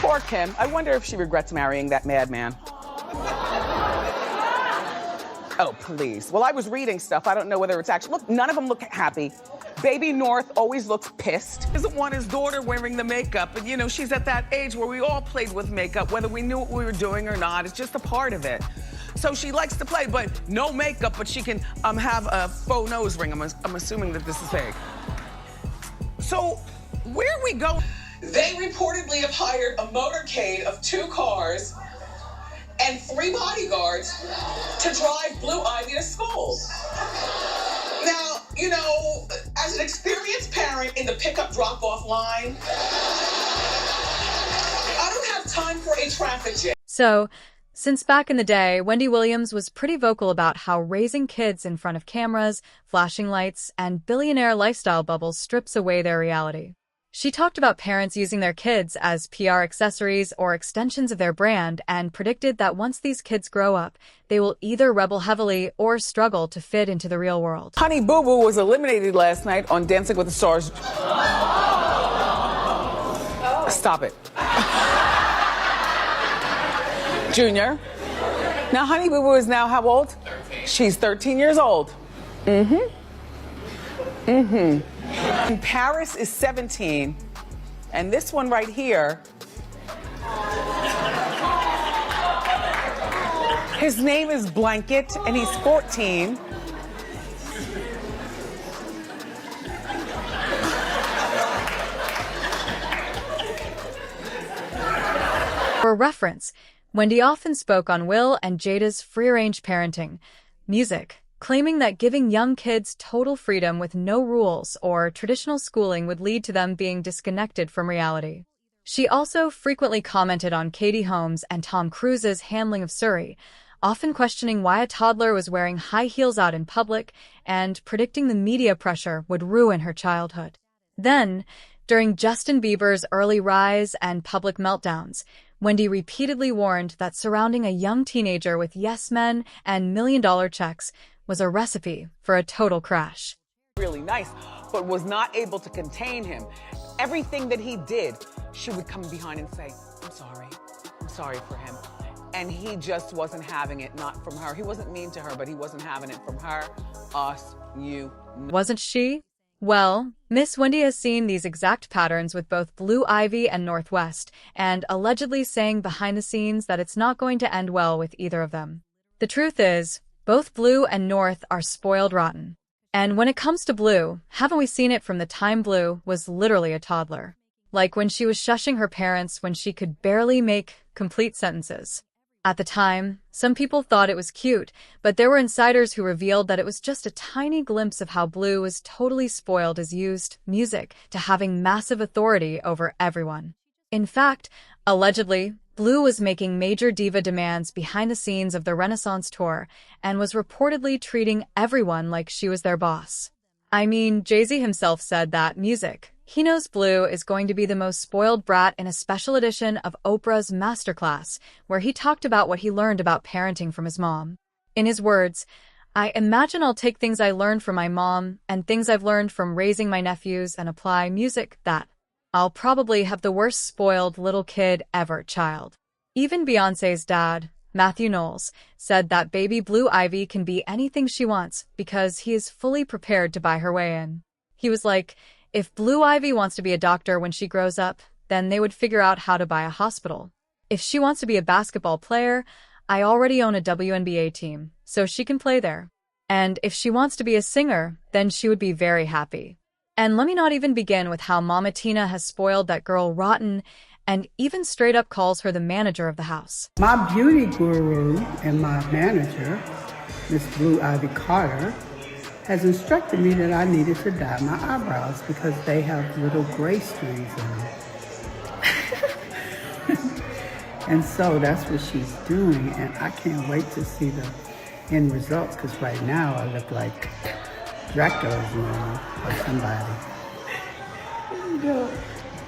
Poor Kim. I wonder if she regrets marrying that madman. Oh, please. Well, I was reading stuff. I don't know whether it's actually, look, none of them look happy. Baby North always looks pissed. Doesn't want his daughter wearing the makeup. And you know, she's at that age where we all played with makeup, whether we knew what we were doing or not. It's just a part of it. So she likes to play, but no makeup, but she can have a faux nose ring. I'm assuming that this is fake. So where are we going? They reportedly have hired a motorcade of 2 cars and 3 bodyguards to drive Blue Ivy to school. Now, you know, as an experienced parent in the pickup drop-off line, I don't have time for a traffic jam. So, since back in the day, Wendy Williams was pretty vocal about how raising kids in front of cameras, flashing lights, and billionaire lifestyle bubbles strips away their reality. She talked about parents using their kids as PR accessories or extensions of their brand and predicted that once these kids grow up, they will either rebel heavily or struggle to fit into the real world. Honey Boo Boo was eliminated last night on Dancing with the Stars. Stop it. Junior. Now Honey Boo Boo is now how old? 13. She's 13 years old. And Paris is 17. And this one right here, his name is Blanket, and he's 14. For reference, Wendy often spoke on Will and Jada's free-range parenting, music, claiming that giving young kids total freedom with no rules or traditional schooling would lead to them being disconnected from reality. She also frequently commented on Katie Holmes and Tom Cruise's handling of Suri, often questioning why a toddler was wearing high heels out in public and predicting the media pressure would ruin her childhood. Then, during Justin Bieber's early rise and public meltdowns, Wendy repeatedly warned that surrounding a young teenager with yes men and million-dollar checks was a recipe for a total crash. Really nice, but was not able to contain him. Everything that he did, she would come behind and say, I'm sorry for him. And he just wasn't having it, not from her. He wasn't mean to her, but he wasn't having it from her, us, you. Wasn't she? Well, Miss Wendy has seen these exact patterns with both Blue Ivy and Northwest, and allegedly saying behind the scenes that it's not going to end well with either of them. The truth is, both Blue and North are spoiled rotten. And when it comes to Blue, haven't we seen it from the time Blue was literally a toddler? Like when she was shushing her parents when she could barely make complete sentences. At the time, some people thought it was cute, but there were insiders who revealed that it was just a tiny glimpse of how Blue was totally spoiled as used music to having massive authority over everyone. In fact, allegedly, Blue was making major diva demands behind the scenes of the Renaissance tour and was reportedly treating everyone like she was their boss. I mean, Jay-Z himself said that music, he knows Blue is going to be the most spoiled brat in a special edition of Oprah's Masterclass, where he talked about what he learned about parenting from his mom. In his words, I imagine I'll take things I learned from my mom and things I've learned from raising my nephews and apply music that I'll probably have the worst spoiled little kid ever child. Even Beyoncé's dad, Matthew Knowles, said that baby Blue Ivy can be anything she wants because he is fully prepared to buy her way in. He was like, if Blue Ivy wants to be a doctor when she grows up, then they would figure out how to buy a hospital. If she wants to be a basketball player, I already own a WNBA team, so she can play there. And if she wants to be a singer, then she would be very happy. And let me not even begin with how Mama Tina has spoiled that girl rotten and even straight up calls her the manager of the house. My beauty guru and my manager, Miss Blue Ivy Carter, has instructed me that I needed to dye my eyebrows because they have little gray streaks in them. And so that's what she's doing, and I can't wait to see the end results because right now I look like Dracula's mom or somebody.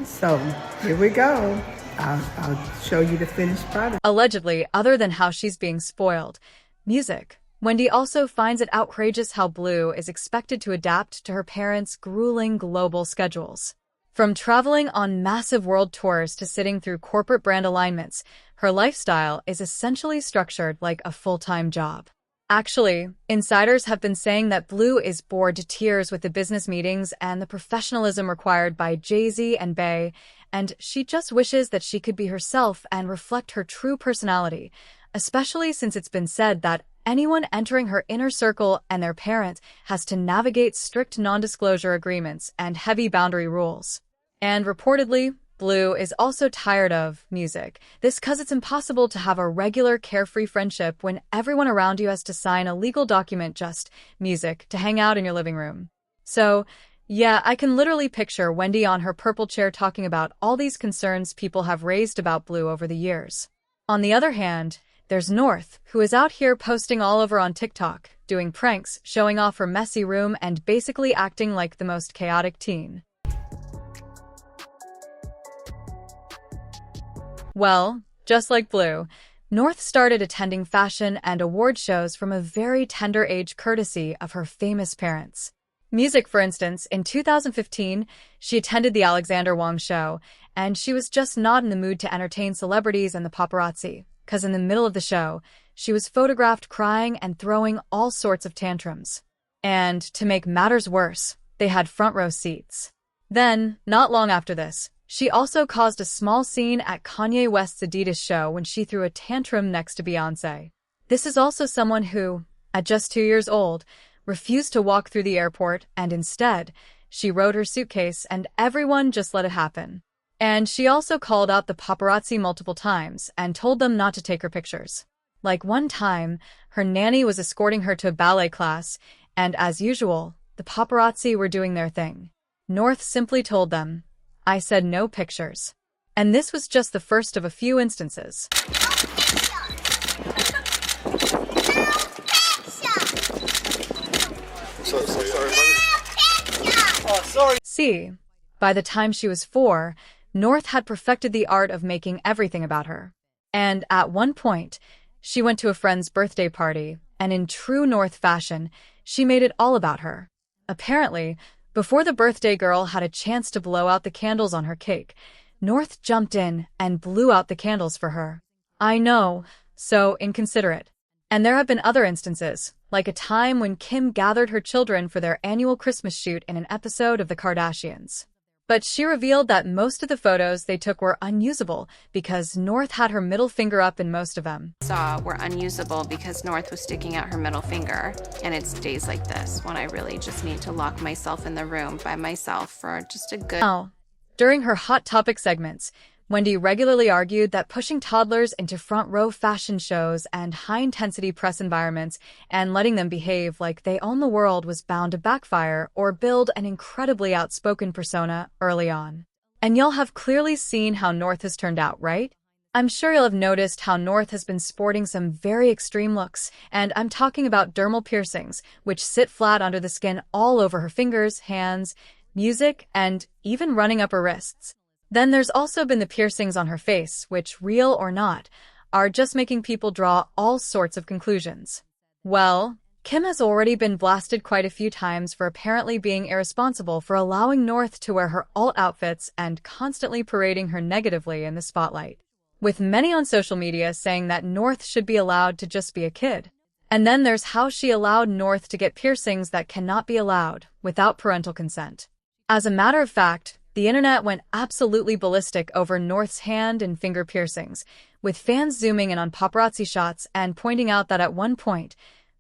So here we go. I'll show you the finished product. Allegedly, other than how she's being spoiled, music. Wendy also finds it outrageous how Blue is expected to adapt to her parents' grueling global schedules. From traveling on massive world tours to sitting through corporate brand alignments, her lifestyle is essentially structured like a full-time job. Actually, insiders have been saying that Blue is bored to tears with the business meetings and the professionalism required by Jay-Z and Bey, and she just wishes that she could be herself and reflect her true personality, especially since it's been said that anyone entering her inner circle and their parents has to navigate strict non-disclosure agreements and heavy boundary rules. And reportedly, Blue is also tired of music. This because it's impossible to have a regular carefree friendship when everyone around you has to sign a legal document just music to hang out in your living room. So, yeah, I can literally picture Wendy on her purple chair talking about all these concerns people have raised about Blue over the years. On the other hand, there's North, who is out here posting all over on TikTok, doing pranks, showing off her messy room, and basically acting like the most chaotic teen. Well, just like Blue, North started attending fashion and award shows from a very tender age courtesy of her famous parents. Music, for instance, in 2015, she attended the Alexander Wang show, and she was just not in the mood to entertain celebrities and the paparazzi, because in the middle of the show, she was photographed crying and throwing all sorts of tantrums. And to make matters worse, they had front row seats. Then, not long after this, she also caused a small scene at Kanye West's Adidas show when she threw a tantrum next to Beyoncé. This is also someone who, at just 2 years old, refused to walk through the airport, and instead, she rode her suitcase and everyone just let it happen. And she also called out the paparazzi multiple times and told them not to take her pictures. Like one time, her nanny was escorting her to a ballet class, and as usual, the paparazzi were doing their thing. North simply told them, "I said no pictures." And this was just the first of a few instances. See, by the time she was 4, North had perfected the art of making everything about her. And at one point, she went to a friend's birthday party, and in true North fashion, she made it all about her. Apparently, before the birthday girl had a chance to blow out the candles on her cake, North jumped in and blew out the candles for her. I know, so inconsiderate. And there have been other instances, like a time when Kim gathered her children for their annual Christmas shoot in an episode of The Kardashians. But she revealed that most of the photos they took were unusable because North had her middle finger up in most of them. Were unusable because North was sticking out her middle finger. And it's days like this when I really just need to lock myself in the room by myself for just a good... Now, during her Hot Topic segments, Wendy regularly argued that pushing toddlers into front-row fashion shows and high-intensity press environments and letting them behave like they own the world was bound to backfire or build an incredibly outspoken persona early on. And you'll have clearly seen how North has turned out, right? I'm sure you'll have noticed how North has been sporting some very extreme looks, and I'm talking about dermal piercings, which sit flat under the skin all over her fingers, hands, music, and even running up her wrists. Then there's also been the piercings on her face, which, real or not, are just making people draw all sorts of conclusions. Well, Kim has already been blasted quite a few times for apparently being irresponsible for allowing North to wear her alt outfits and constantly parading her negatively in the spotlight, with many on social media saying that North should be allowed to just be a kid. And then there's how she allowed North to get piercings that cannot be allowed without parental consent. As a matter of fact, the internet went absolutely ballistic over North's hand and finger piercings, with fans zooming in on paparazzi shots and pointing out that at one point,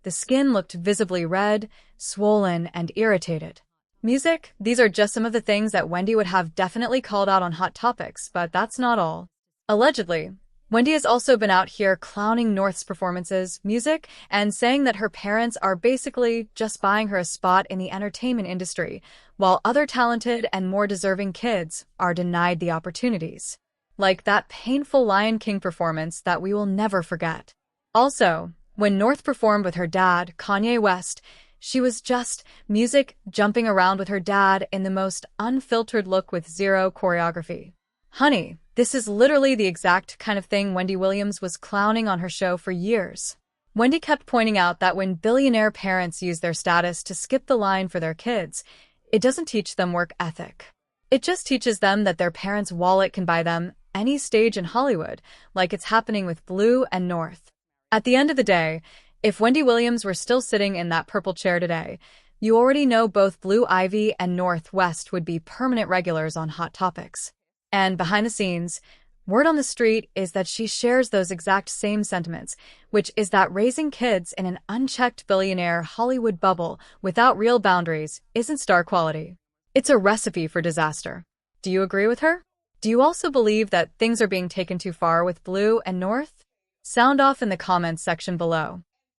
the skin looked visibly red, swollen, and irritated. Music? These are just some of the things that Wendy would have definitely called out on Hot Topics, but that's not all. Allegedly, Wendy has also been out here clowning North's performances, music, and saying that her parents are basically just buying her a spot in the entertainment industry, while other talented and more deserving kids are denied the opportunities. Like that painful Lion King performance that we will never forget. Also, when North performed with her dad, Kanye West, she was just music jumping around with her dad in the most unfiltered look with zero choreography. Honey, this is literally the exact kind of thing Wendy Williams was clowning on her show for years. Wendy kept pointing out that when billionaire parents use their status to skip the line for their kids, it doesn't teach them work ethic. It just teaches them that their parents' wallet can buy them any stage in Hollywood, like it's happening with Blue and North. At the end of the day, if Wendy Williams were still sitting in that purple chair today, you already know both Blue Ivy and North West would be permanent regulars on Hot Topics. And behind the scenes, word on the street is that she shares those exact same sentiments, which is that raising kids in an unchecked billionaire Hollywood bubble without real boundaries isn't star quality. It's a recipe for disaster. Do you agree with her? Do you also believe that things are being taken too far with Blue and North? Sound off in the comments section below.